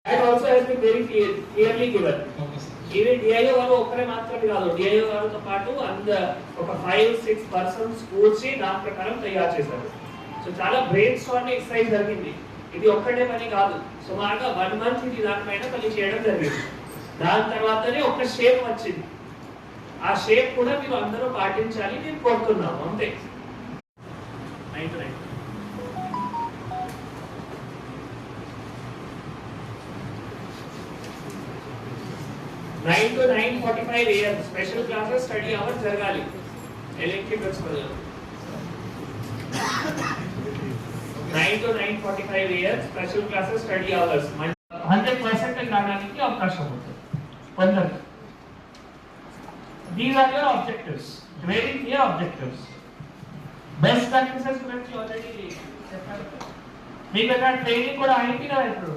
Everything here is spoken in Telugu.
That also has been very clearly given. Even DIO వారు ఒక్కరే మాత్రమే కాదు, DIO వారితో పాటు ఒక 5-6 పర్సన్స్ కూర్చి దాని ప్రకారం తయారు చేశారు. సో చాలా బ్రెయిన్ స్టార్మింగ్ ఎక్సర్సైజ్ జరిగింది. ఇది ఒక్కటే పని కాదు, సుమారుగా 1 month ఇది దానిపైన పని చేయడం జరిగింది. దాని తర్వాతనే ఒక షేప్ వచ్చింది. ఆ షేప్ కూడా మీరు అందరూ పాటించాలి నేను కోరుతున్నాము. అంతే. 9 to 9:45 AM special classes study hours జరగాలి. ఎలెక్కి principal 9 to 9:45 AM special classes study hours 100% రావడానికి అవకాశం ఉంటుంది. కొందరు these are your objectives, very clear objectives. best practices గురించి ఆల్రెడీ చెప్పాను. మీకు ట్రైనింగ్ కూడా అయింది కదా ఇప్పుడు.